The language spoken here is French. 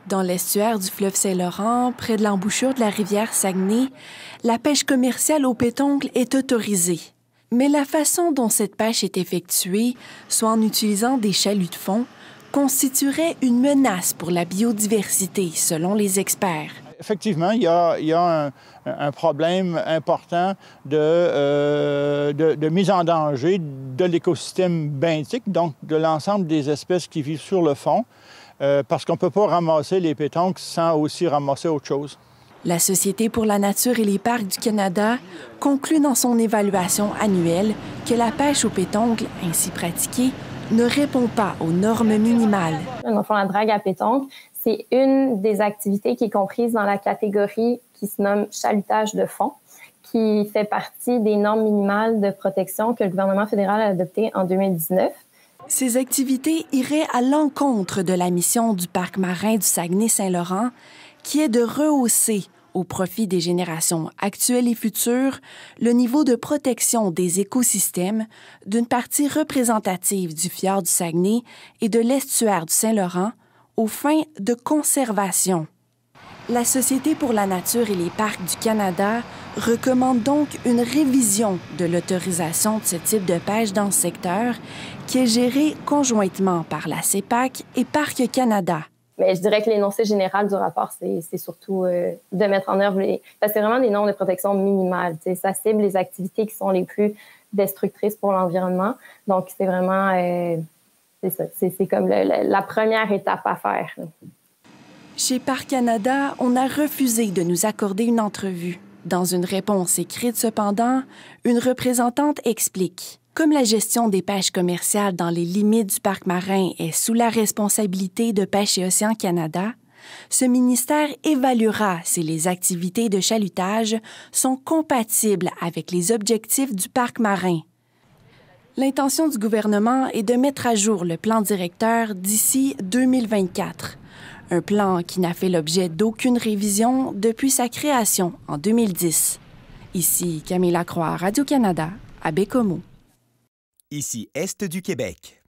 Dans l'estuaire du fleuve Saint-Laurent, près de l'embouchure de la rivière Saguenay, la pêche commerciale au pétoncle est autorisée. Mais la façon dont cette pêche est effectuée, soit en utilisant des chaluts de fond, constituerait une menace pour la biodiversité, selon les experts. Effectivement, il y a un problème important de mise en danger de l'écosystème benthique, donc de l'ensemble des espèces qui vivent sur le fond, parce qu'on ne peut pas ramasser les pétoncles sans aussi ramasser autre chose. La Société pour la nature et les parcs du Canada conclut dans son évaluation annuelle que la pêche au pétoncle, ainsi pratiquée, ne répond pas aux normes minimales. Dans le fond, la drague à pétoncle, c'est une des activités qui est comprise dans la catégorie qui se nomme chalutage de fond, qui fait partie des normes minimales de protection que le gouvernement fédéral a adoptées en 2019. Ces activités iraient à l'encontre de la mission du parc marin du Saguenay-Saint-Laurent, qui est de rehausser, au profit des générations actuelles et futures, le niveau de protection des écosystèmes d'une partie représentative du fjord du Saguenay et de l'estuaire du Saint-Laurent aux fins de conservation. La Société pour la nature et les parcs du Canada recommande donc une révision de l'autorisation de ce type de pêche dans ce secteur qui est géré conjointement par la CEPAC et Parcs Canada. Mais je dirais que l'énoncé général du rapport, c'est surtout de mettre en œuvre parce que c'est vraiment des normes de protection minimales. Ça cible les activités qui sont les plus destructrices pour l'environnement. Donc, c'est vraiment... c'est ça. C'est comme la première étape à faire. Chez Parcs Canada, on a refusé de nous accorder une entrevue. Dans une réponse écrite, cependant, une représentante explique. Comme la gestion des pêches commerciales dans les limites du parc marin est sous la responsabilité de Pêche et Océans Canada, ce ministère évaluera si les activités de chalutage sont compatibles avec les objectifs du parc marin. L'intention du gouvernement est de mettre à jour le plan directeur d'ici 2024, un plan qui n'a fait l'objet d'aucune révision depuis sa création en 2010. Ici Camille Lacroix, Radio-Canada, à Bécomo. Ici Est du Québec.